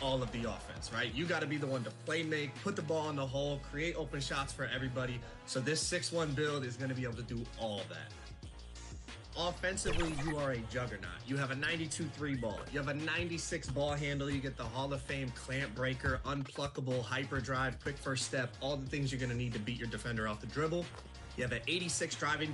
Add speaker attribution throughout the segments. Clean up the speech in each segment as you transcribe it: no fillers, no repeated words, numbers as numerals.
Speaker 1: All of the offense, right? You got to be the one to play make, put the ball in the hole, create open shots for everybody. So this 6-1 build is going to be able to do all that. Offensively, you are a juggernaut. You have a 92-3 ball. You have a 96 ball handle. You get the Hall of Fame clamp breaker, unpluckable, hyper drive, quick first step, all the things you're going to need to beat your defender off the dribble. You have an 86 driving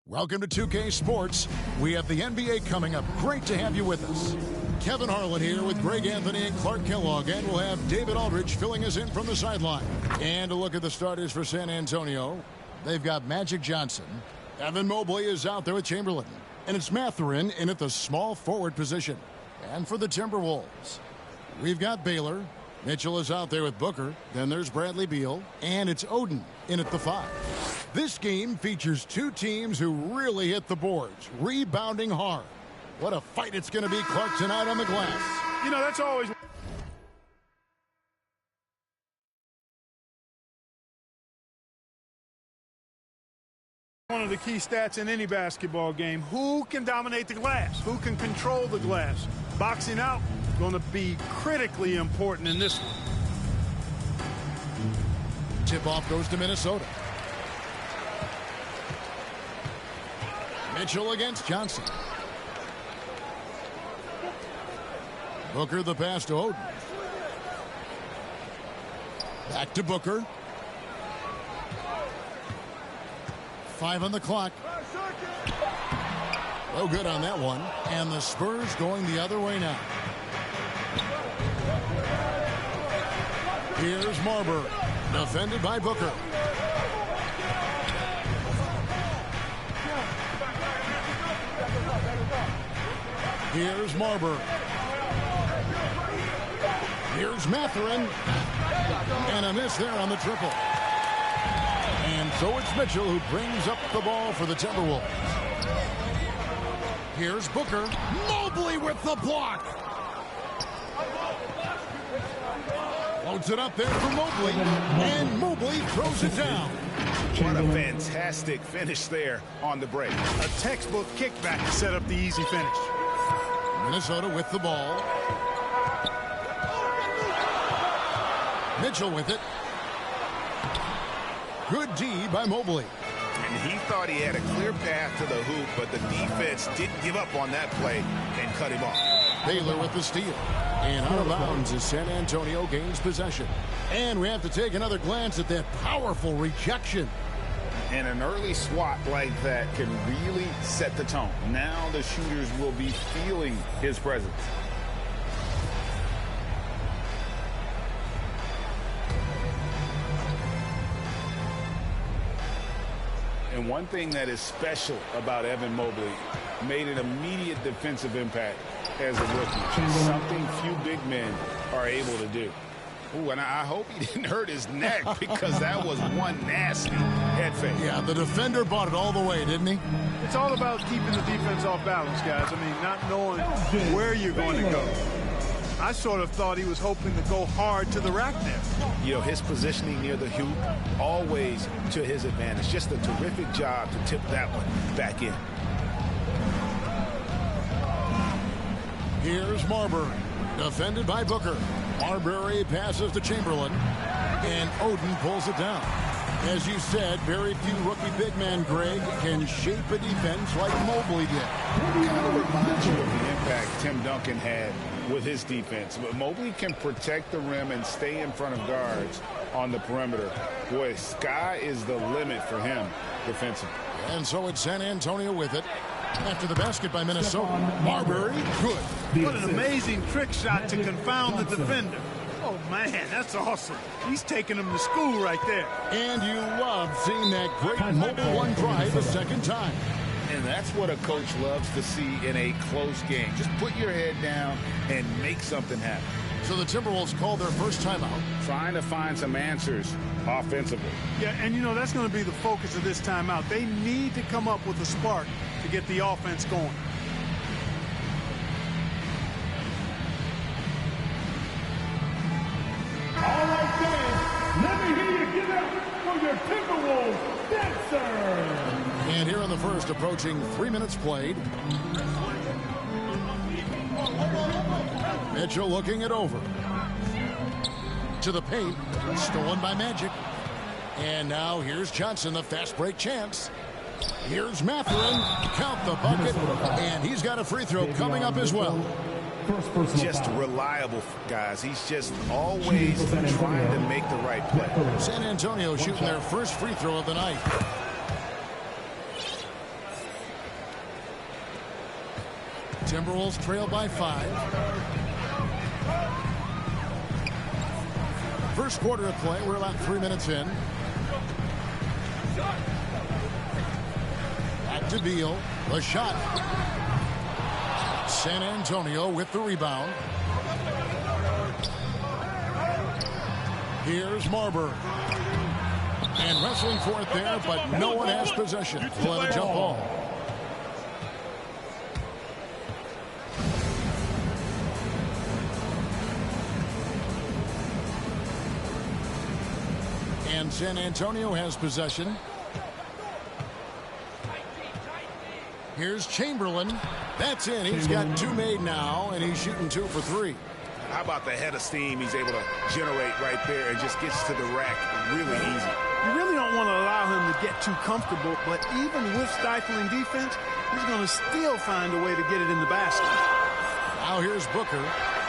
Speaker 2: Welcome to 2K Sports. We have the NBA coming up. Great to have you with us. Kevin Harlan here with Greg Anthony and Clark Kellogg, and we'll have David Aldridge filling us in from the sideline. And a look at the starters for San Antonio. They've got Magic Johnson. Evan Mobley is out there with Chamberlain. And it's Mathurin in at the small forward position. And for the Timberwolves, we've got Baylor. Mitchell is out there with Booker. Then there's Bradley Beal. And it's Oden in at the 5. This game features two teams who really hit the boards, rebounding hard. What a fight it's going to be, Clark, tonight on the glass.
Speaker 3: You know, that's always one of the key stats in any basketball game. Who can dominate the glass? Who can control the glass? Boxing out going to be critically important in this one.
Speaker 2: Tip-off goes to Minnesota. Mitchell against Johnson. Booker the pass to Oden. Back to Booker. 5 on the clock. No good on that one. And the Spurs going the other way now. Here's Marbury. Defended by Booker. Here's Marbury. Here's Mathurin. And a miss there on the triple. And so it's Mitchell who brings up the ball for the Timberwolves. Here's Booker. Mobley with the block. Loads it up there for Mobley. And Mobley throws it down.
Speaker 4: What a fantastic finish there on the break.
Speaker 3: A textbook kickback to set up the easy finish.
Speaker 2: Minnesota with the ball. Mitchell with it. Good D by Mobley.
Speaker 4: And he thought he had a clear path to the hoop, but the defense didn't give up on that play and cut him off.
Speaker 2: Baylor with the steal. And out of bounds as San Antonio gains possession. And we have to take another glance at that powerful rejection.
Speaker 4: And an early swat like that can really set the tone. Now the shooters will be feeling his presence. And one thing that is special about Evan Mobley, made an immediate defensive impact as a rookie. Something few big men are able to do. Ooh, and I hope he didn't hurt his neck, because that was one nasty head fake.
Speaker 2: Yeah, the defender bought it all the way, didn't he?
Speaker 3: It's all about keeping the defense off balance, guys. I mean, not knowing where you're going to go. I sort of thought he was hoping to go hard to the rack there.
Speaker 4: You know, his positioning near the hoop, always to his advantage. Just a terrific job to tip that one back in.
Speaker 2: Here's Marbury. Defended by Booker. Marbury passes to Chamberlain. And Oden pulls it down. As you said, very few rookie big men, Greg, can shape a defense like Mobley did.
Speaker 4: Kind of reminds you of the impact Tim Duncan had with his defense. But Mobley can protect the rim and stay in front of guards on the perimeter. Boy, sky is the limit for him defensively.
Speaker 2: And so it's San Antonio with it. After the basket by Minnesota. Marbury, good.
Speaker 3: What an amazing trick shot to confound the defender. Oh, man, that's awesome. He's taking him to school right there.
Speaker 2: And you love seeing that great mobile one drive a second time.
Speaker 4: And that's what a coach loves to see in a close game. Just put your head down and make something happen.
Speaker 2: So the Timberwolves call their first timeout.
Speaker 4: Trying to find some answers offensively.
Speaker 3: Yeah, and you know, that's going to be the focus of this timeout. They need to come up with a spark to get the offense going.
Speaker 5: All right, fans, let me hear you get up for your Timberwolves dancer.
Speaker 2: And here in the first, approaching 3 minutes played. Mitchell looking it over. To the paint. Stolen by Magic. And now here's Johnson, the fast break chance. Here's Mathurin. Count the bucket. And he's got a free throw coming up as well.
Speaker 4: Just reliable, guys. He's just always trying to make the right play.
Speaker 2: San Antonio shooting their first free throw of the night. Timberwolves trail by 5. First quarter of play. We're about 3 minutes in. Back to Beal. The shot. San Antonio with the rebound. Here's Marbury. And wrestling for it there, but no one has possession. We'll have a jump ball. And San Antonio has possession. Here's Chamberlain. That's in. He's got 2 made now, and he's shooting 2 for 3.
Speaker 4: How about the head of steam he's able to generate right there and just gets to the rack really easy.
Speaker 3: You really don't want to allow him to get too comfortable, but even with stifling defense, he's going to still find a way to get it in the basket.
Speaker 2: Now here's Booker.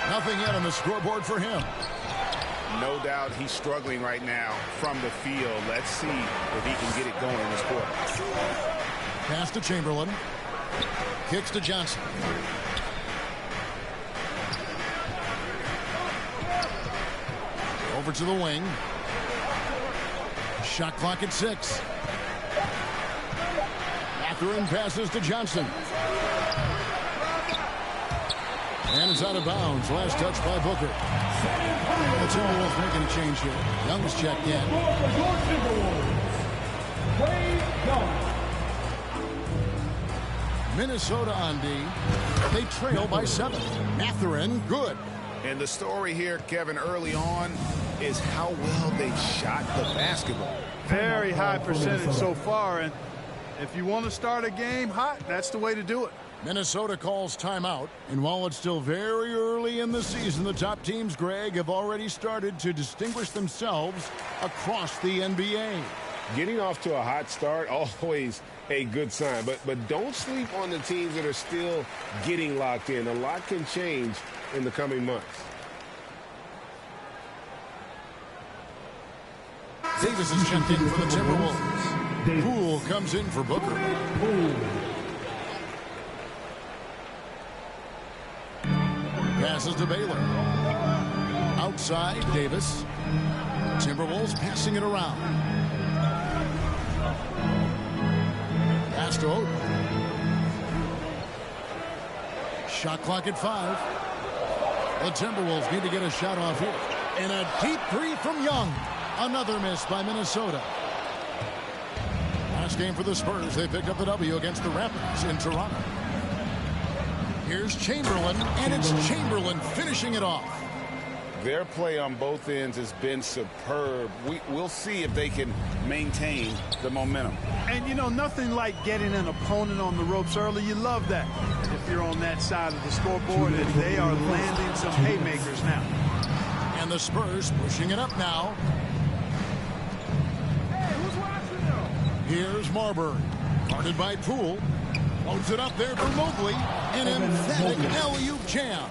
Speaker 2: Nothing yet on the scoreboard for him.
Speaker 4: No doubt he's struggling right now from the field. Let's see if he can get it going in this quarter.
Speaker 2: Pass to Chamberlain. Kicks to Johnson. Over to the wing. Shot clock at 6. Mathurin passes to Johnson. And it's out of bounds. Last touch by Booker. The Timberwolves making a change here. Young's checked in. Minnesota on D. They trail by 7. Mathurin, good.
Speaker 4: And the story here, Kevin, early on is how well they shot the basketball.
Speaker 3: Very high percentage so far, and if you want to start a game hot, that's the way to do it.
Speaker 2: Minnesota calls timeout, and while it's still very early in the season, the top teams, Greg, have already started to distinguish themselves across the NBA.
Speaker 6: Getting off to a hot start, always a good sign, but don't sleep on the teams that are still getting locked in. A lot can change in the coming months.
Speaker 2: Davis is checked in for the Timberwolves. Poole comes in for Booker. Passes to Baylor. Outside, Davis. Timberwolves passing it around. Pass to Oden. Shot clock at 5. The Timberwolves need to get a shot off here. And a deep 3 from Young. Another miss by Minnesota. Last game for the Spurs. They picked up the W against the Raptors in Toronto. Here's Chamberlain, and it's Chamberlain finishing it off.
Speaker 4: Their play on both ends has been superb. We'll see if they can maintain the momentum.
Speaker 3: And, you know, nothing like getting an opponent on the ropes early. You love that. If you're on that side of the scoreboard, and they are landing some haymakers now.
Speaker 2: And the Spurs pushing it up now. Here's Marbury, guarded by Poole. Loads it up there for Mobley. An emphatic alley-oop jam.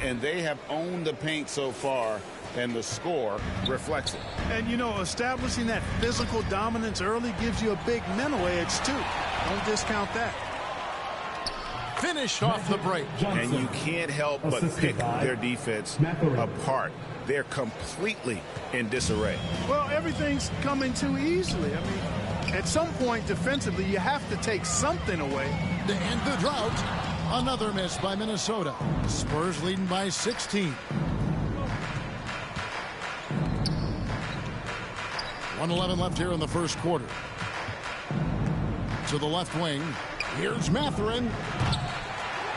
Speaker 4: And they have owned the paint so far, and the score reflects it.
Speaker 3: And, you know, establishing that physical dominance early gives you a big mental edge, too. Don't discount that.
Speaker 2: Finished off the break.
Speaker 4: And you can't help but pick their defense apart. They're completely in disarray.
Speaker 3: Well, everything's coming too easily. I mean, at some point defensively, you have to take something away.
Speaker 2: To end the drought, another miss by Minnesota. Spurs leading by 16. 1:11 left here in the first quarter. To the left wing. Here's Mathurin.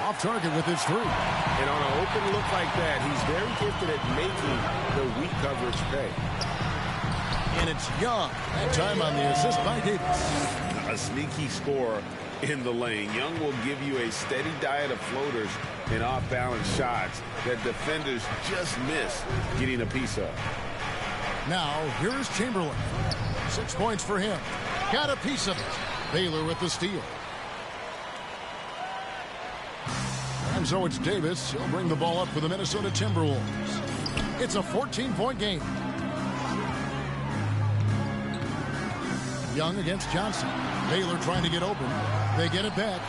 Speaker 2: Off target with his 3.
Speaker 6: And on an open look like that, he's very gifted at making the weak coverage pay.
Speaker 2: And it's Young. That time on the assist by Davis.
Speaker 6: A sneaky scorer in the lane. Young will give you a steady diet of floaters and off-balance shots that defenders just miss getting a piece of.
Speaker 2: Now, here's Chamberlain. 6 points for him. Got a piece of it. Baylor with the steal. And so it's Davis. He'll bring the ball up for the Minnesota Timberwolves. It's a 14-point game. Young against Johnson. Baylor trying to get open. They get it back.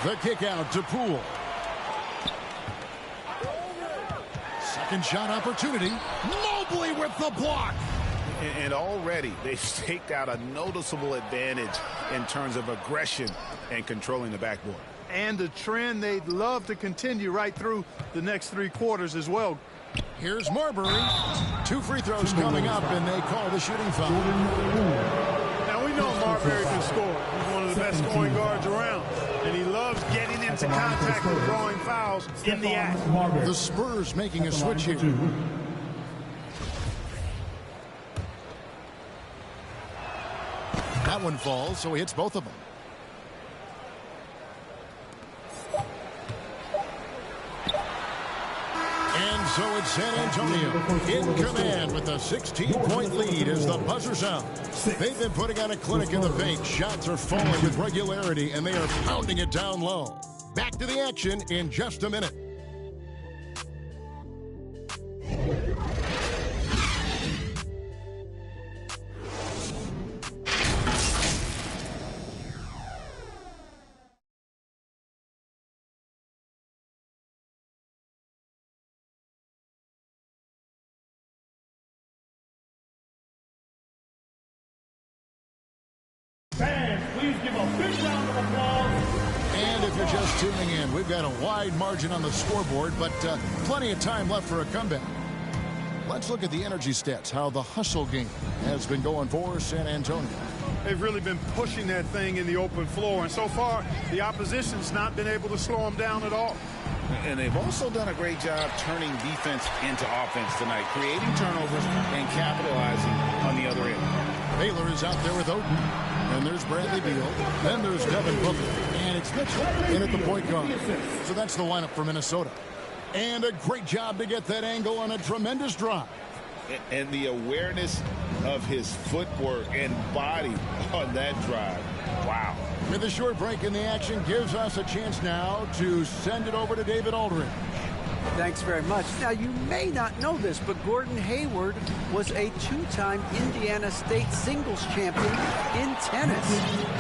Speaker 2: The kick out to Poole. Second shot opportunity. Mobley with the block.
Speaker 4: And already they've staked out a noticeable advantage in terms of aggression and controlling the backboard.
Speaker 3: And a trend they'd love to continue right through the next 3 quarters as well.
Speaker 2: Here's Marbury. 2 free throws coming up, and they call the shooting foul.
Speaker 3: Now, we know Marbury can score. He's one of the best scoring guards around. And he loves getting into contact and drawing fouls in the act.
Speaker 2: The Spurs making a switch here. That one falls, so he hits both of them. And so it's San Antonio in command with a 16-point lead as the buzzer sounds. They've been putting on a clinic in the paint. Shots are falling with regularity, and they are pounding it down low. Back to the action in just a minute.
Speaker 5: Fans, please give a big round of applause.
Speaker 2: And if you're just tuning in, we've got a wide margin on the scoreboard, but plenty of time left for a comeback. Let's look at the energy stats, how the hustle game has been going for San Antonio.
Speaker 3: They've really been pushing that thing in the open floor, and so far, the opposition's not been able to slow them down at all.
Speaker 4: And they've also done a great job turning defense into offense tonight, creating turnovers and capitalizing on the other end.
Speaker 2: Baylor is out there with Oden. And there's Bradley Beal. Then there's Devin Booker. And it's Mitchell in at the point guard. So that's the lineup for Minnesota. And a great job to get that angle on a tremendous drive.
Speaker 4: And the awareness of his footwork and body on that drive. Wow.
Speaker 2: With a short break in the action gives us a chance now to send it over to David Aldridge.
Speaker 7: Thanks very much. Now, you may not know this, but Gordon Hayward was a 2-time Indiana State singles champion in tennis.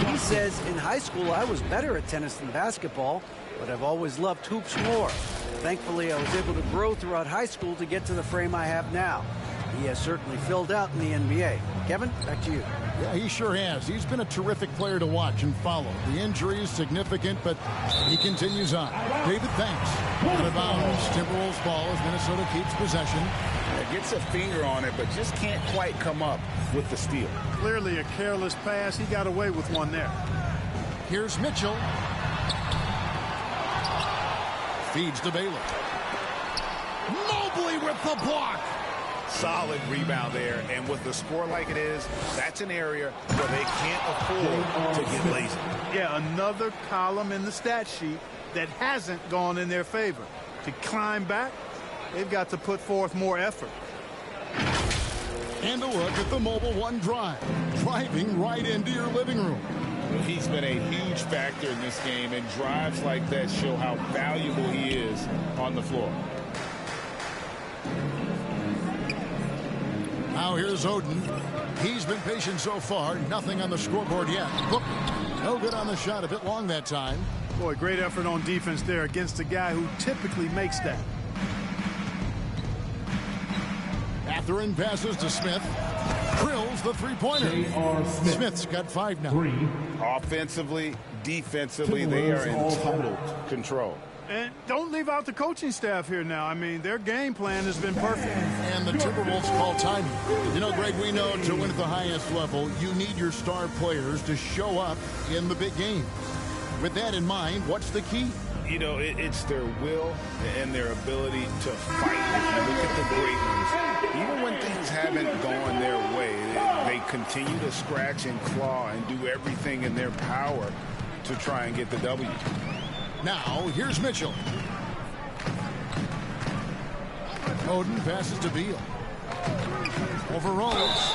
Speaker 7: He says, in high school, I was better at tennis than basketball, but I've always loved hoops more. Thankfully, I was able to grow throughout high school to get to the frame I have now. He has certainly filled out in the NBA. Kevin, back to you.
Speaker 2: Yeah, he sure has. He's been a terrific player to watch and follow. The injury is significant, but he continues on. David, thanks. Out of bounds, Timberwolves ball as Minnesota keeps possession.
Speaker 4: Gets a finger on it, but just can't quite come up with the steal.
Speaker 3: Clearly a careless pass. He got away with one there.
Speaker 2: Here's Mitchell. Feeds to Baylor. Mobley with the block.
Speaker 4: Solid rebound there, and with the score like it is, that's an area where they can't afford to get lazy.
Speaker 3: Yeah, another column in the stat sheet that hasn't gone in their favor. To climb back, they've got to put forth more effort.
Speaker 2: And a look at the mobile one drive, driving right into your living room.
Speaker 4: He's been a huge factor in this game, and drives like that show how valuable he is on the floor.
Speaker 2: Now here's Oden. He's been patient so far. Nothing on the scoreboard yet. Look, no good on the shot. A bit long that time.
Speaker 3: Boy, great effort on defense there against a guy who typically makes that.
Speaker 2: Mathurin passes to Smith. Drills the three-pointer. Smith's got 5 now.
Speaker 4: Offensively, defensively, they are in total control.
Speaker 3: And don't leave out the coaching staff here now. I mean, their game plan has been perfect.
Speaker 2: And the Timberwolves call timing. You know, Greg, we know to win at the highest level, you need your star players to show up in the big game. With that in mind, what's the key?
Speaker 4: You know, it's their will and their ability to fight. If you look at the great ones, even when things haven't gone their way, they continue to scratch and claw and do everything in their power to try and get the W.
Speaker 2: Now, here's Mitchell. Oden passes to Beal. Over Rose.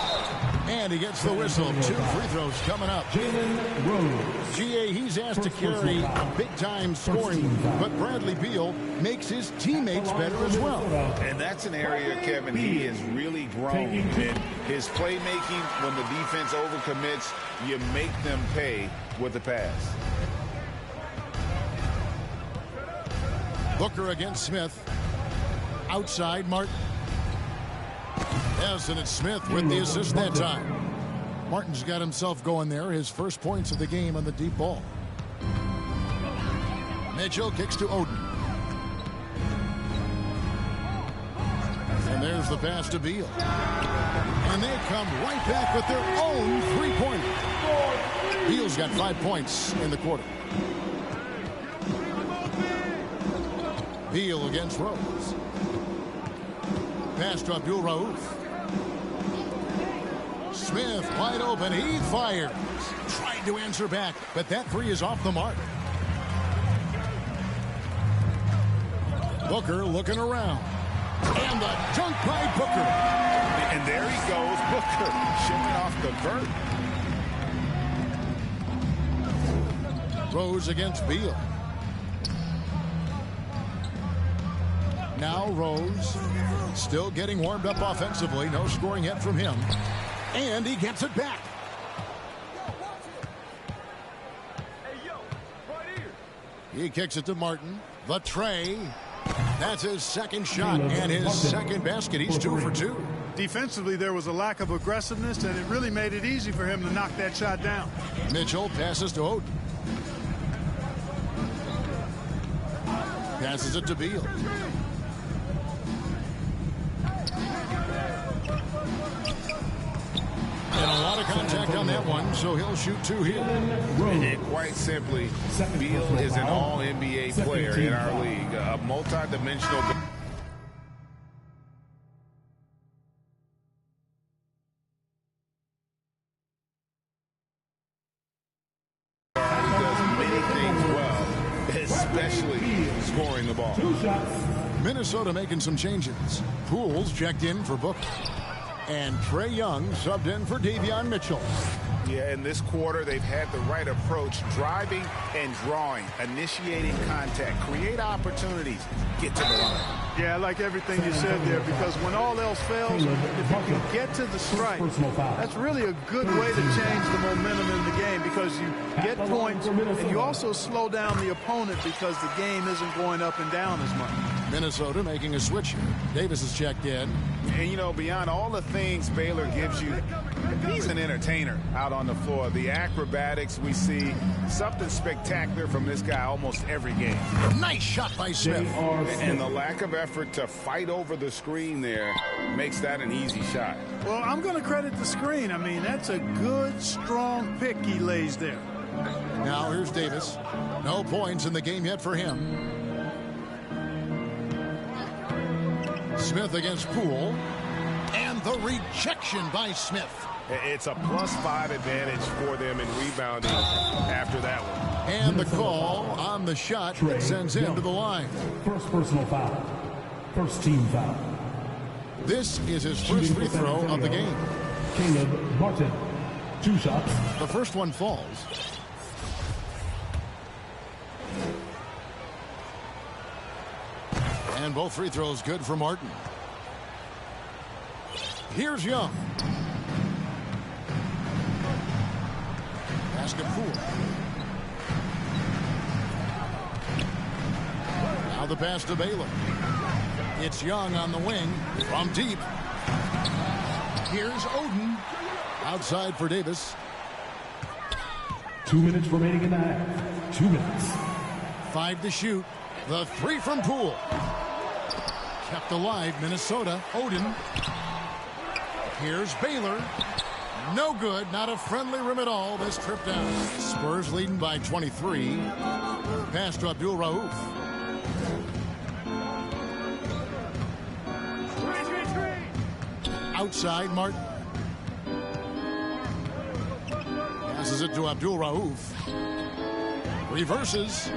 Speaker 2: And he gets the whistle. 2 free throws coming up. GA, he's asked to carry a big-time scoring, but Bradley Beal makes his teammates better as well.
Speaker 4: And that's an area, Kevin, he has really grown in. His playmaking, when the defense overcommits, you make them pay with the pass.
Speaker 2: Booker against Smith. Outside, Martin. Yes, and it's Smith with the assist that time. Martin's got himself going there. His first points of the game on the deep ball. Mitchell kicks to Oden. And there's the pass to Beal. And they come right back with their own three-pointer. Beal's got 5 points in the quarter. Beal against Rose. Pass to Abdul Rauf. Smith wide open. He fires. Tried to answer back, but that three is off the mark. Booker looking around. And the dunk by Booker.
Speaker 4: And there he goes, Booker, showing off the vert.
Speaker 2: Rose against Beal. Now Rose still getting warmed up offensively. No scoring yet from him. And he gets it back. He kicks it to Martin. The tray. That's his second shot and his second basket. He's 2 for 2.
Speaker 3: Defensively, there was a lack of aggressiveness, and it really made it easy for him to knock that shot down.
Speaker 2: Mitchell passes to Oden. Passes it to Beal. And a lot of contact on that one, so he'll shoot 2 here.
Speaker 4: And quite simply, Beal is an all-NBA player in our league, a multi-dimensional. He does many things well, especially scoring the ball.
Speaker 2: Minnesota making some changes. Poole's checked in for Booker. And Trae Young subbed in for Davion Mitchell.
Speaker 4: Yeah, in this quarter, they've had the right approach, driving and drawing, initiating contact, create opportunities, get to the line.
Speaker 3: Yeah, I like everything you said there, because when all else fails, if you can get to the stripe, that's really a good way to change the momentum in the game, because you get points and you also slow down the opponent because the game isn't going up and down as much.
Speaker 2: Minnesota making a switch here. Davis is checked in.
Speaker 4: And, you know, beyond all the things Baylor gives you, he's an entertainer out on the floor. The acrobatics we see, something spectacular from this guy almost every game.
Speaker 2: Nice shot by Smith.
Speaker 4: And the lack of effort to fight over the screen there makes that an easy shot.
Speaker 3: Well, I'm going to credit the screen. I mean, that's a good, strong pick he lays there.
Speaker 2: Now here's Davis. No points in the game yet for him. Smith against Poole. And the rejection by Smith.
Speaker 4: It's a +5 advantage for them in rebounding after that one.
Speaker 2: And the call on the shot that sends him to the line.
Speaker 5: First personal foul. First team foul.
Speaker 2: This is his first free throw of the game.
Speaker 5: Caleb Martin. 2 shots.
Speaker 2: The first one falls. And both free throws good for Martin. Here's Young. Pass to Poole. Now the pass to Baylor. It's Young on the wing from deep. Here's Oden. Outside for Davis.
Speaker 5: 2 minutes remaining in the half. 2 minutes.
Speaker 2: 5 to shoot. The three from Poole. Kept alive, Minnesota. Oden. Here's Baylor. No good. Not a friendly rim at all this trip down. Spurs leading by 23. Pass to Abdul Rauf. Outside, Martin. Passes it to Abdul Rauf. Reverses.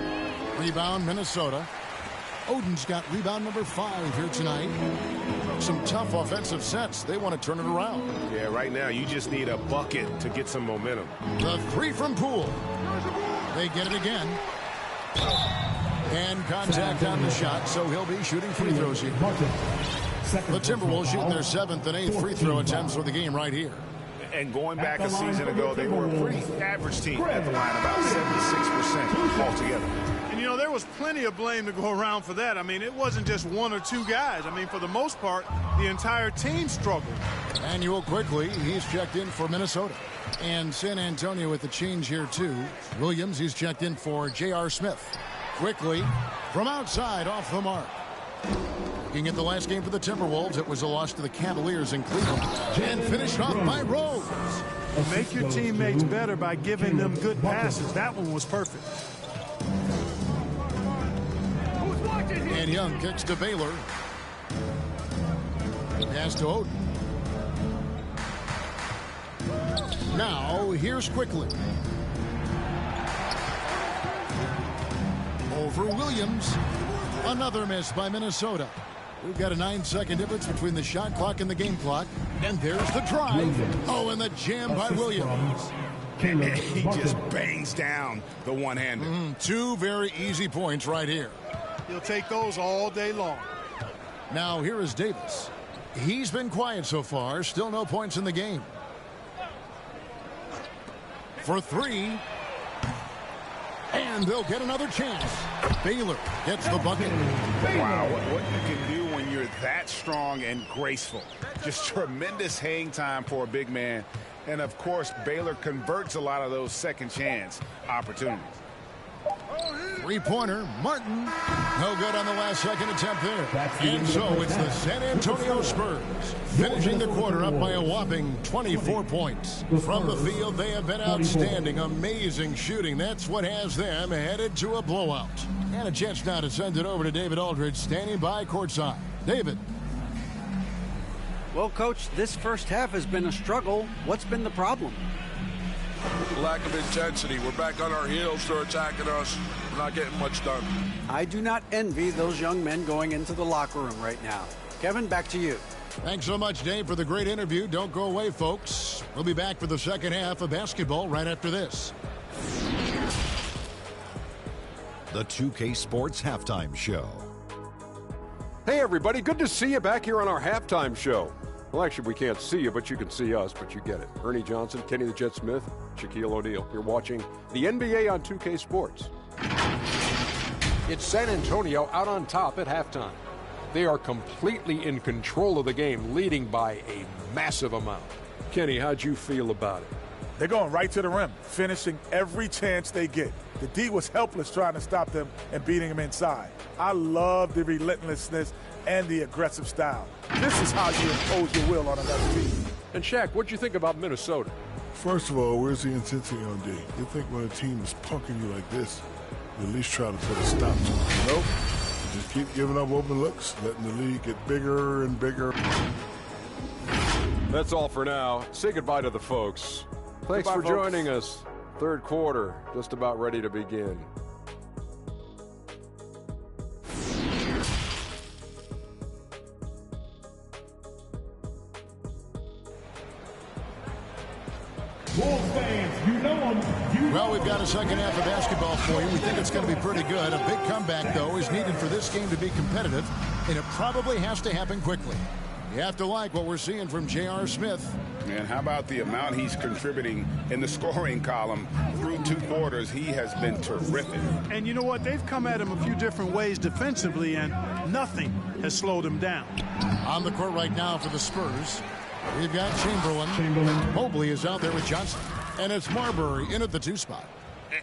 Speaker 2: Rebound, Minnesota. Oden's got rebound number 5 here tonight. Some tough offensive sets. They want to turn it around.
Speaker 6: Yeah, right now you just need a bucket to get some momentum.
Speaker 2: The three from Poole. They get it again. And contact on the shot, so he'll be shooting free throws here. The Timberwolves shooting their 7th and 8th free throw attempts for the game right here.
Speaker 4: And going back a season ago, they were a pretty average team at the line, about 76% altogether.
Speaker 3: And, you know, there was plenty of blame to go around for that. I mean, it wasn't just one or two guys. I mean, for the most part, the entire team struggled.
Speaker 2: Manuel quickly, he's checked in for Minnesota. And San Antonio with the change here, too. Williams, he's checked in for J.R. Smith. Quickly, from outside, off the mark. Looking at the last game for the Timberwolves, it was a loss to the Cavaliers in Cleveland. And finished off by Rose.
Speaker 3: Make your teammates better by giving them good passes. That one was perfect.
Speaker 2: And Young kicks to Baylor. Pass to Oden. Now, here's Quickly. Over Williams. Another miss by Minnesota. We've got a 9-second difference between the shot clock and the game clock. And there's the drive. Oh, and the jam by Williams.
Speaker 4: He just bangs down the one-hander.
Speaker 2: Two very easy points right here.
Speaker 3: He'll take those all day long.
Speaker 2: Now, here is Davis. He's been quiet so far. Still no points in the game. For three. And they'll get another chance. Baylor gets the bucket.
Speaker 4: Wow, what you can do when you're that strong and graceful. Just tremendous hang time for a big man. And, of course, Baylor converts a lot of those second chance opportunities.
Speaker 2: Three-pointer, Martin. No good on the last second attempt there. And so it's the San Antonio Spurs finishing the quarter up by a whopping 24 points. From the field, they have been outstanding. Amazing shooting. That's what has them headed to a blowout. And a chance now to send it over to David Aldridge, standing by courtside. David.
Speaker 7: Well, Coach, this first half has been a struggle. What's been the problem?
Speaker 8: Lack of intensity. We're back on our heels. They're attacking us. We're not getting much done.
Speaker 7: I do not envy those young men going into the locker room right now. Kevin, back to you.
Speaker 2: Thanks so much, Dave, for the great interview. Don't go away, folks. We'll be back for the second half of basketball right after this.
Speaker 9: The 2K Sports Halftime Show.
Speaker 10: Hey, everybody. Good to see you back here on our halftime show. Well, actually, we can't see you, but you can see us, but you get it. Ernie Johnson, Kenny the Jet Smith, Shaquille O'Neal. You're watching the NBA on 2K Sports. It's San Antonio out on top at halftime. They are completely in control of the game, leading by a massive amount. Kenny, how'd you feel about it?
Speaker 11: They're going right to the rim, finishing every chance they get. The D was helpless trying to stop them and beating them inside. I love the relentlessness and the aggressive style. This is how you impose your will on another team.
Speaker 10: And Shaq, what'd you think about Minnesota?
Speaker 12: First of all, where's the intensity on D? You think when a team is punking you like this, you at least try to put a stop to it. Nope. You just keep giving up open looks, letting the lead get bigger and bigger.
Speaker 10: That's all for now. Say goodbye to the folks. Thanks for joining us. Third quarter, just about ready to begin.
Speaker 2: Well, we've got a second half of basketball for you. We think it's going to be pretty good. A big comeback, though, is needed for this game to be competitive, and it probably has to happen quickly. You have to like what we're seeing from J.R. Smith.
Speaker 4: And how about the amount he's contributing in the scoring column through two quarters? He has been terrific.
Speaker 3: And you know what? They've come at him a few different ways defensively, and nothing has slowed him down.
Speaker 2: On the court right now for the Spurs, we've got Chamberlain. Mobley is out there with Johnson. And it's Marbury in at the 2 spot.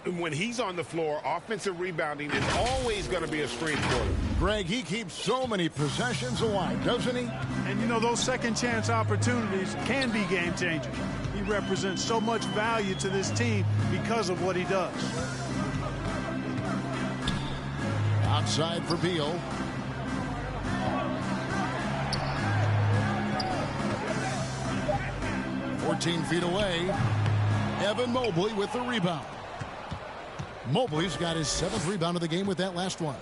Speaker 4: And when he's on the floor, offensive rebounding is always going to be a strength for him.
Speaker 2: Greg, he keeps so many possessions alive, doesn't he?
Speaker 3: And, you know, those second chance opportunities can be game changers. He represents so much value to this team because of what he does.
Speaker 2: Outside for Beal. "14 feet away. Evan Mobley with the rebound. Mobley's got his 7th rebound of the game with that last one.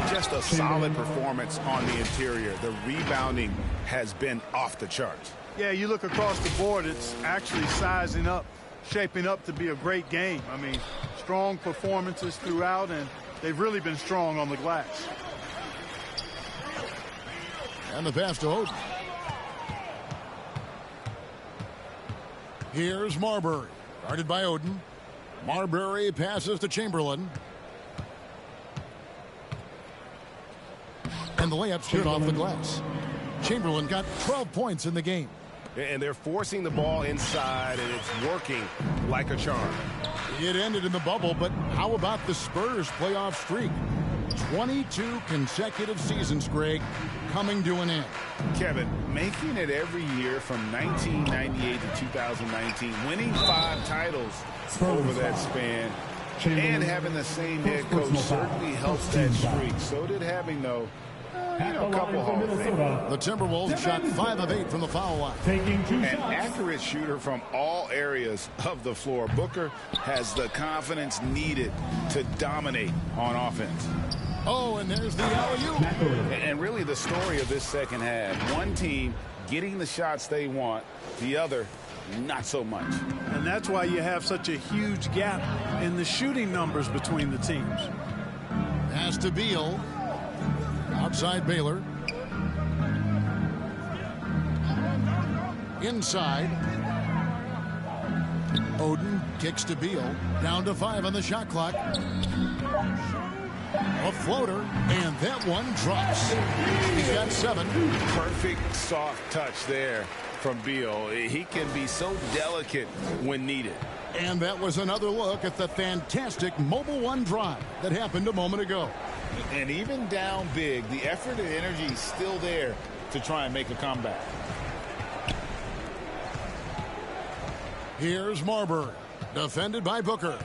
Speaker 4: Just a solid performance on the interior. The rebounding has been off the charts.
Speaker 3: Yeah, you look across the board, it's actually sizing up, shaping up to be a great game. I mean, strong performances throughout, and they've really been strong on the glass.
Speaker 2: And the pass to Oden. Here's Marbury. Guarded by Oden. Marbury passes to Chamberlain. And the layup's good off the glass. Chamberlain got 12 points in the game.
Speaker 6: And they're forcing the ball inside, and it's working like a charm.
Speaker 2: It ended in the bubble, but how about the Spurs playoff streak? 22 consecutive seasons, Greg, coming to an end.
Speaker 4: Kevin, making it every year from 1998 to 2019, winning 5 titles over that span, and having the same head coach certainly helps that streak. So did having, though, a couple Hall of Fame.
Speaker 2: The Timberwolves shot 5 of 8 from the foul line.
Speaker 4: An accurate shooter from all areas of the floor. Booker has the confidence needed to dominate on offense.
Speaker 2: Oh, and there's the alley-oop.
Speaker 4: And really the story of this second half. One team getting the shots they want, the other not so much.
Speaker 3: And that's why you have such a huge gap in the shooting numbers between the teams.
Speaker 2: Pass to Beal. Outside Baylor. Inside. Oden kicks to Beal. Down to 5 on the shot clock. A floater, and that one drops. He's got 7.
Speaker 4: Perfect soft touch there from Beal. He can be so delicate when needed.
Speaker 2: And that was another look at the fantastic Mobile One drive that happened a moment ago.
Speaker 4: And even down big, the effort and energy is still there to try and make a comeback.
Speaker 2: Here's Marbury, defended by Booker.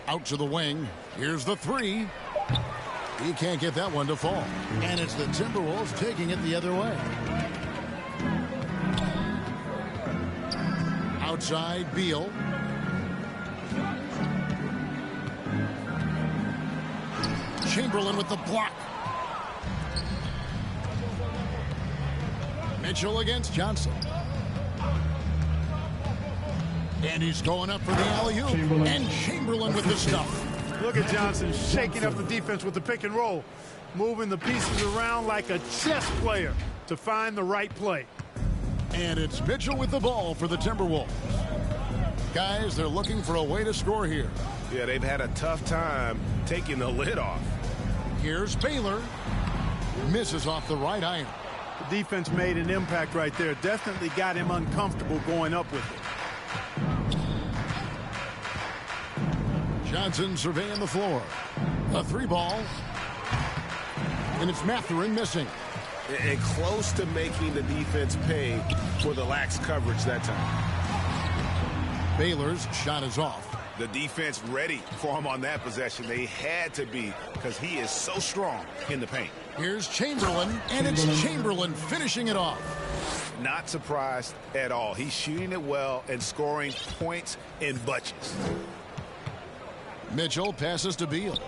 Speaker 2: Out to the wing. Here's the 3. He can't get that one to fall. And it's the Timberwolves taking it the other way. Outside, Beal. Chamberlain with the block. Mitchell against Johnson. And he's going up for the alley-oop. And Chamberlain with the stuff.
Speaker 3: Look at Johnson shaking up the defense with the pick and roll, moving the pieces around like a chess player to find the right play.
Speaker 2: And it's Mitchell with the ball for the Timberwolves. Guys, they're looking for a way to score here.
Speaker 6: Yeah, they've had a tough time taking the lid off.
Speaker 2: Here's Baylor. Misses off the right iron.
Speaker 3: The defense made an impact right there. Definitely got him uncomfortable going up with it.
Speaker 2: Johnson surveying the floor. A 3 ball. And it's Mathurin missing.
Speaker 6: And close to making the defense pay for the lax coverage that time.
Speaker 2: Baylor's shot is off.
Speaker 6: The defense ready for him on that possession. They had to be because he is so strong in the paint.
Speaker 2: Here's Chamberlain, and it's Chamberlain finishing it off.
Speaker 6: Not surprised at all. He's shooting it well and scoring points in bunches.
Speaker 2: Mitchell passes to Beal.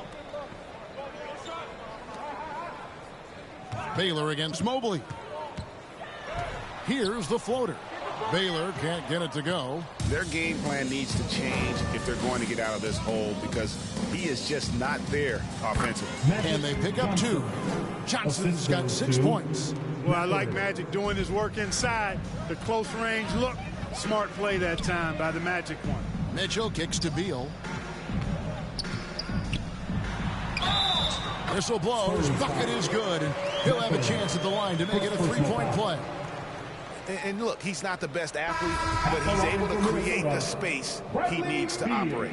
Speaker 2: Baylor against Mobley. Here's the floater. Baylor can't get it to go.
Speaker 4: Their game plan needs to change if they're going to get out of this hole because he is just not there offensively.
Speaker 2: And they pick up 2. Johnson's got 6 points.
Speaker 3: Well, I like Magic doing his work inside. The close range look. Smart play that time by the Magic one.
Speaker 2: Mitchell kicks to Beal. Whistle blows. Bucket is good. He'll have a chance at the line to make it a 3-point play.
Speaker 6: And look, he's not the best athlete, but he's able to create the space he needs to operate.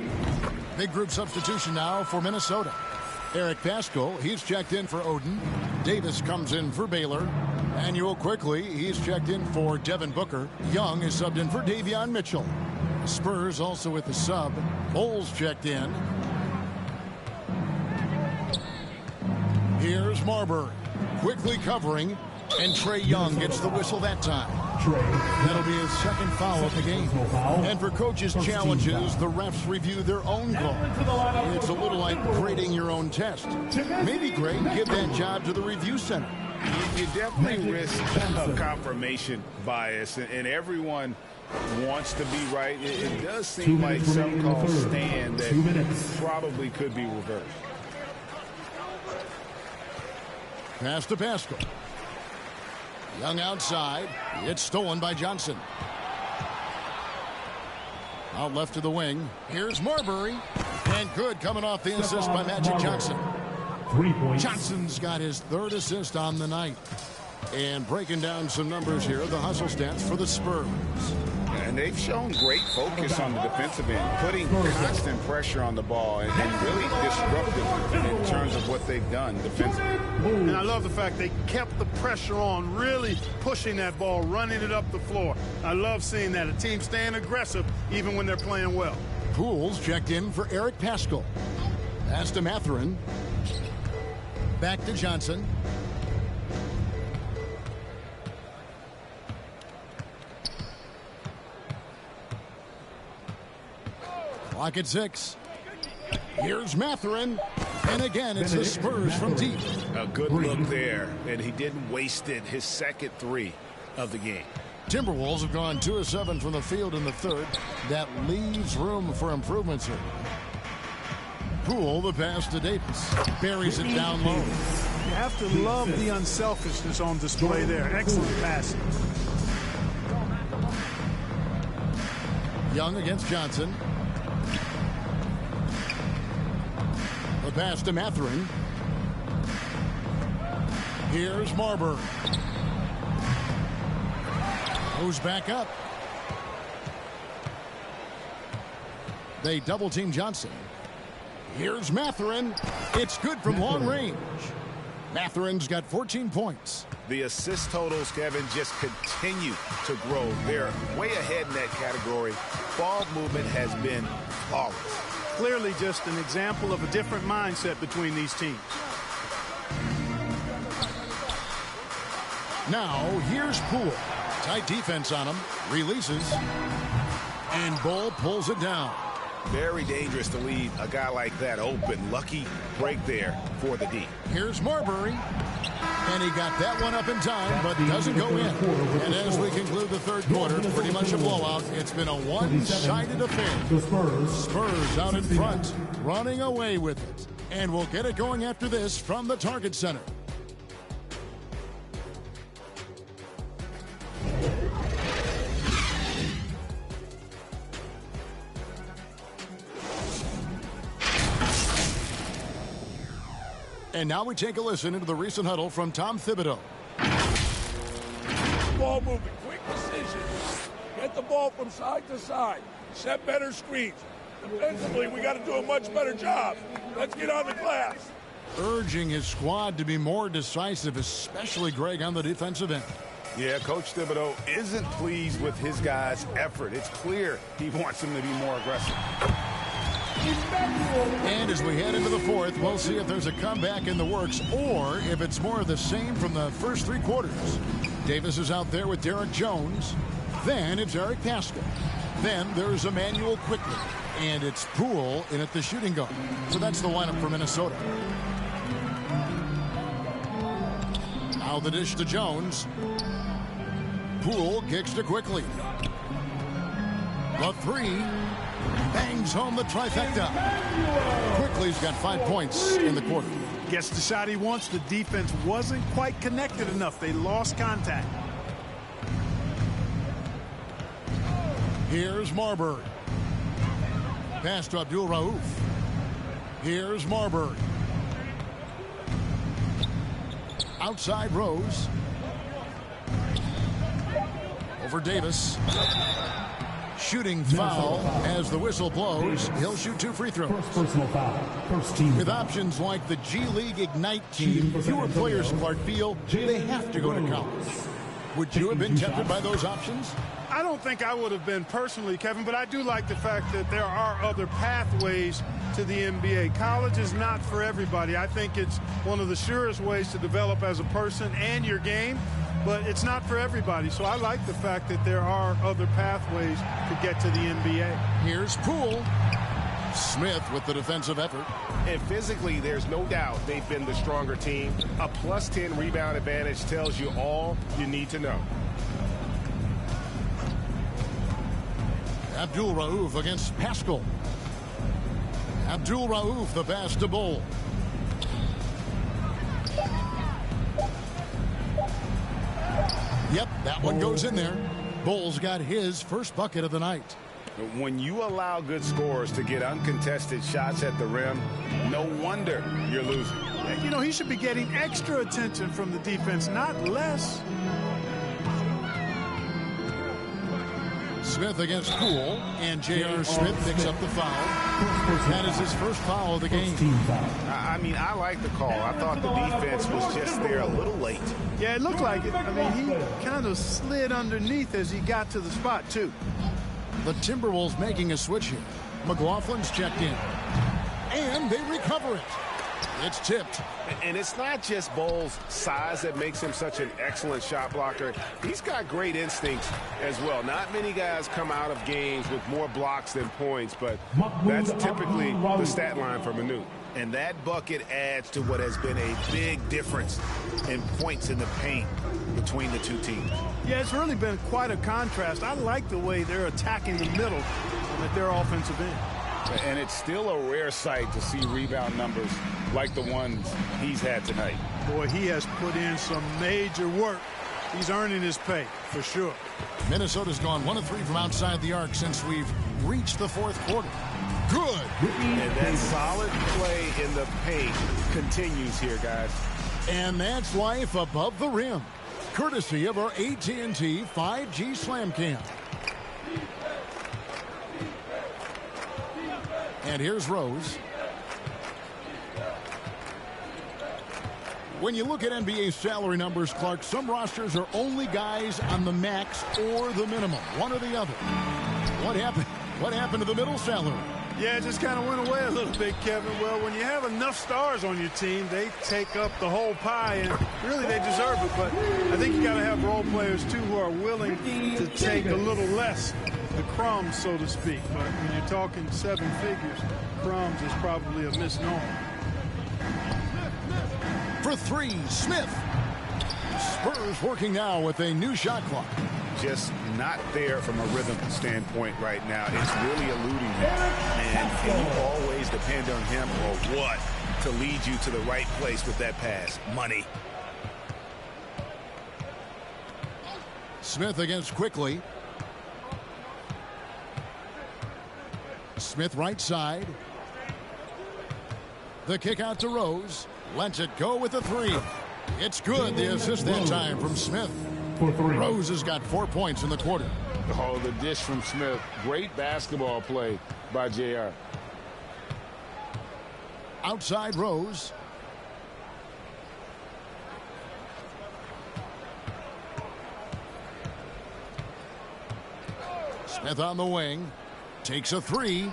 Speaker 2: Big group substitution now for Minnesota. Eric Pascal, he's checked in for Oden. Davis comes in for Baylor. Manuel Quickly, he's checked in for Devin Booker. Young is subbed in for Davion Mitchell. Spurs also with the sub. Bowles checked in. Here's Marbury. Quickly covering. And Trae Young gets the whistle that time. That'll be his 2nd foul of the game. And for coaches' challenges, the refs review their own call. It's a little like grading your own test. Maybe, Greg, give that job to the review center.
Speaker 4: You definitely risk a confirmation bias, and everyone wants to be right. It does seem like some calls stand that probably could be reversed.
Speaker 2: Pass to Pascal. Young outside. It's stolen by Johnson. Out left to the wing. Here's Marbury. And good coming off the assist by Magic Johnson.
Speaker 5: 3 points.
Speaker 2: Johnson's got his 3rd assist on the night. And breaking down some numbers here, the hustle stats for the Spurs.
Speaker 4: And they've shown great focus on the defensive end, putting constant pressure on the ball and really disruptive in terms of what they've done defensively.
Speaker 3: And I love the fact they kept the pressure on, really pushing that ball, running it up the floor. I love seeing that. A team staying aggressive even when they're playing well.
Speaker 2: Pools checked in for Eric Paschal. Pass to Mathurin. Back to Johnson. Clock at 6. Here's Mathurin. And again, it's the Spurs from deep.
Speaker 4: A good look there, and he didn't waste it. His second 3 of the game.
Speaker 2: Timberwolves have gone 2 of 7 from the field in the 3rd. That leaves room for improvements here. Poole, the pass to Davis. Buries it down low.
Speaker 3: You have to love the unselfishness on display there. Excellent passing.
Speaker 2: Young against Johnson. The pass to Mathurin. Here's Marbury. Goes back up. They double team Johnson. Here's Mathurin. It's good from long range. Mathurin's got 14 points.
Speaker 4: The assist totals, Kevin, just continue to grow. They're way ahead in that category. Ball movement has been flawless.
Speaker 3: Clearly just an example of a different mindset between these teams.
Speaker 2: Now, here's Poole. Tight defense on him. Releases. And Bull pulls it down.
Speaker 4: Very dangerous to leave a guy like that open. Lucky break there for the D.
Speaker 2: Here's Marbury. And he got that one up in time, but doesn't go in. And as we conclude the 3rd quarter, pretty much a blowout. It's been a one-sided affair. Spurs out in front, running away with it. And we'll get it going after this from the Target Center. And now we take a listen into the recent huddle from Tom Thibodeau.
Speaker 8: Ball movement, quick decision. Get the ball from side to side. Set better screens. Defensively, we got to do a much better job. Let's get on the glass.
Speaker 2: Urging his squad to be more decisive, especially Greg on the defensive end.
Speaker 4: Yeah, Coach Thibodeau isn't pleased with his guys' effort. It's clear he wants them to be more aggressive.
Speaker 2: And as we head into the 4th, we'll see if there's a comeback in the works or if it's more of the same from the first 3 quarters. Davis is out there with Derek Jones. Then it's Eric Paschal. Then there's Emmanuel Quickly. And it's Poole in at the shooting guard. So that's the lineup for Minnesota. Now the dish to Jones. Poole kicks to Quickly. The 3. Bangs home the trifecta. Quickly's got 5 points in the quarter.
Speaker 3: Gets the shot he wants. The defense wasn't quite connected enough. They lost contact.
Speaker 2: Here's Marbury. Pass to Abdul Rauf. Here's Marbury. Outside Rose. Over Davis. Shooting foul as the whistle blows. He'll shoot 2 free throws.
Speaker 5: Personal foul. First team.
Speaker 2: With options like the G League Ignite team, fewer players Clark feel they have to go to college. Would you have been tempted by those options?
Speaker 3: I don't think I would have been personally, Kevin, but I do like the fact that there are other pathways to the NBA. College is not for everybody. I think it's one of the surest ways to develop as a person and your game, but it's not for everybody. So I like the fact that there are other pathways to get to the NBA.
Speaker 2: Here's Poole. Smith with the defensive effort.
Speaker 4: And physically, there's no doubt they've been the stronger team. A +10 rebound advantage tells you all you need to know.
Speaker 2: Abdul Rauf against Paschal. Abdul Rauf, the pass to Bull. Yep, that one goes in there. Bull's got his first bucket of the night.
Speaker 4: When you allow good scorers to get uncontested shots at the rim, no wonder you're losing.
Speaker 3: You know, he should be getting extra attention from the defense, not less.
Speaker 2: Smith against Poole, and J.R. Smith picks up the foul. That is his first foul of the game.
Speaker 4: I mean, I like the call. I thought the defense was just there a little late.
Speaker 3: Yeah, it looked like it. I mean, he kind of slid underneath as he got to the spot, too.
Speaker 2: The Timberwolves making a switch here. McLaughlin's checked in. And they recover it. It's tipped.
Speaker 6: And it's not just Bowles' size that makes him such an excellent shot blocker. He's got great instincts as well. Not many guys come out of games with more blocks than points, but that's typically the stat line for Manu.
Speaker 4: And that bucket adds to what has been a big difference in points in the paint between the two teams.
Speaker 3: Yeah, it's really been quite a contrast. I like the way they're attacking the middle at their offensive end.
Speaker 4: And it's still a rare sight to see rebound numbers like the ones he's had tonight.
Speaker 3: Boy, he has put in some major work. He's earning his pay, for sure.
Speaker 2: Minnesota's gone 1 of 3 from outside the arc since we've reached the fourth quarter. Good.
Speaker 6: And that solid play in the paint continues here, guys.
Speaker 2: And that's life above the rim, courtesy of our AT&T 5G Slam Cam. And here's Rose. When you look at NBA salary numbers, Clark, some rosters are only guys on the max or the minimum, one or the other. What happened to the middle salary?
Speaker 3: Yeah, it just kind of went away a little bit, Kevin. Well, when you have enough stars on your team, they take up the whole pie, and really they deserve it. But I think you got to have role players, too, who are willing to take a little less, the crumbs, so to speak. But when you're talking 7 figures, crumbs is probably a misnomer.
Speaker 2: For 3, Smith. Spurs working now with a new shot clock.
Speaker 4: Just not there from a rhythm standpoint right now. It's really eluding him. And can you always depend on him or what to lead you to the right place with that pass? Money.
Speaker 2: Smith against Quickly. Smith right side. The kick out to Rose. Lets it go with the 3. It's good. The assist that time from Smith. Rose has got 4 points in the quarter.
Speaker 4: Oh, the dish from Smith. Great basketball play by J.R.
Speaker 2: Outside Rose. Smith on the wing. Takes a 3.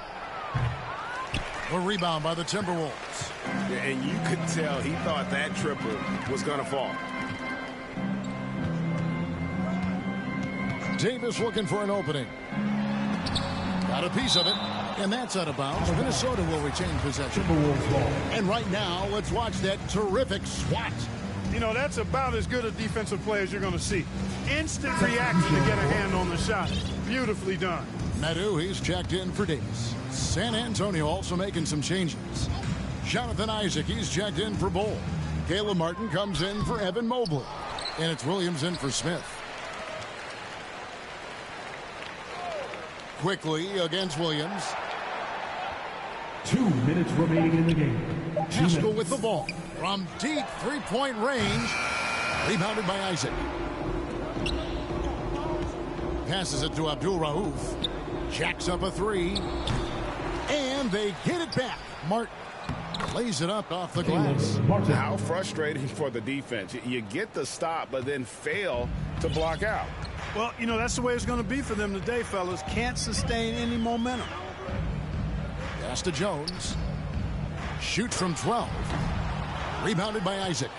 Speaker 2: A rebound by the Timberwolves.
Speaker 6: And you could tell he thought that triple was going to fall.
Speaker 2: Davis looking for an opening. Got a piece of it, and that's out of bounds. Minnesota will retain possession. And right now, let's watch that terrific swat.
Speaker 3: You know, that's about as good a defensive play as you're going to see. Instant reaction to get a hand on the shot. Beautifully done.
Speaker 2: Meadow, he's checked in for Davis. San Antonio also making some changes. Jonathan Isaac, he's checked in for Bull. Caleb Martin comes in for Evan Mobley. And it's Williams in for Smith. Quickly against Williams.
Speaker 5: 2 minutes remaining in the game.
Speaker 2: Haskell with the ball. From deep three-point range. Rebounded by Isaac. Passes it to Abdul Rauf. Jacks up a 3. And they get it back. Martin lays it up off the glass.
Speaker 4: How frustrating for the defense. You get the stop, but then fail to block out.
Speaker 3: Well, you know, that's the way it's going to be for them today, fellas. Can't sustain any momentum.
Speaker 2: Pass to Jones. Shoots from 12. Rebounded by Isaac.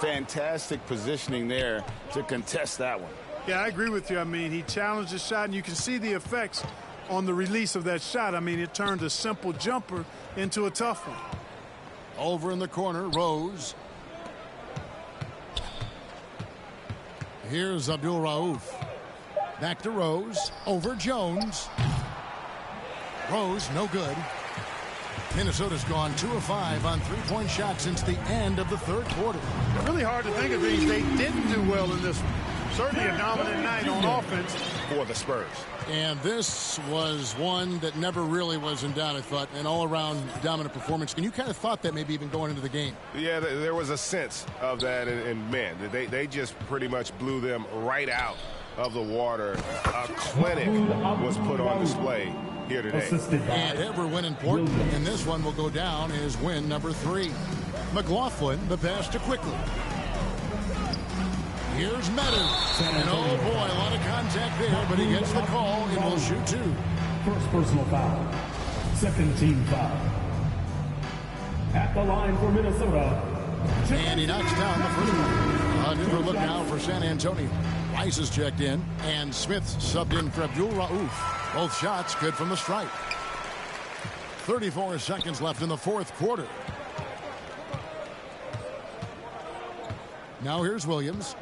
Speaker 4: Fantastic positioning there to contest that one.
Speaker 3: Yeah, I agree with you. I mean, he challenged the shot, and you can see the effects on the release of that shot. I mean, it turned a simple jumper into a tough one.
Speaker 2: Over in the corner, Rose. Here's Abdul Rauf. Back to Rose. Over Jones. Rose, no good. Minnesota's gone 2 of 5 on three-point shots since the end of the third quarter.
Speaker 3: Really hard to think of these. They didn't do well in this one. Certainly a dominant night on offense
Speaker 6: for the Spurs.
Speaker 2: And this was one that never really was in doubt, I thought, an all-around dominant performance. And you kind of thought that maybe even going into the game.
Speaker 6: Yeah, there was a sense of that, and man, they just pretty much blew them right out of the water. A clinic was put on display here today.
Speaker 2: And ever win important, and this one will go down as win number 3. McLaughlin, the pass to Quickly. Here's Meadow. And oh boy, a lot of contact there, but he gets the call and will shoot 2.
Speaker 5: First personal foul. Second team foul. At the line for Minnesota.
Speaker 2: And he knocks down the first one. A neutral look now for San Antonio. Rice is checked in, and Smith subbed in for Abdul Rauf. Both shots good from the stripe. 34 seconds left in the fourth quarter. Now here's Williams.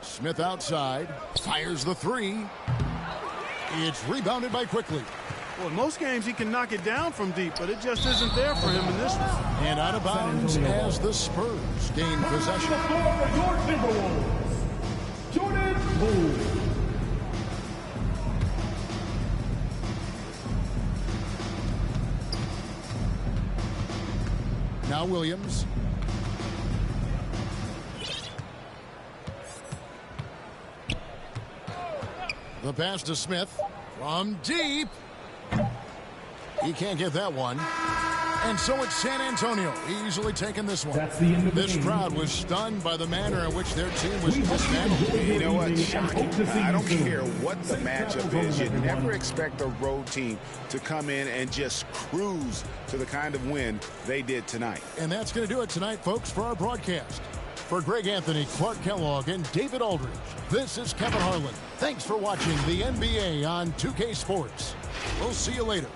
Speaker 2: Smith outside, fires the 3. It's rebounded by Quickly.
Speaker 3: Well, in most games he can knock it down from deep, but it just isn't there for him in this one.
Speaker 2: And out of bounds as the Spurs gain possession.
Speaker 5: The floor for your Timberwolves, Jordan Poole.
Speaker 2: Now Williams. The pass to Smith from deep. He can't get that one. And so it's San Antonio easily taking this one.
Speaker 5: That's the end of the game.
Speaker 2: Crowd was stunned by the manner in which their team was dismantled.
Speaker 4: You know what? Shocking. I don't care what the matchup is. You never expect a road team to come in and just cruise to the kind of win they did tonight.
Speaker 2: And that's going to do it tonight, folks, for our broadcast. For Greg Anthony, Clark Kellogg, and David Aldridge, this is Kevin Harlan. Thanks for watching the NBA on 2K Sports. We'll see you later.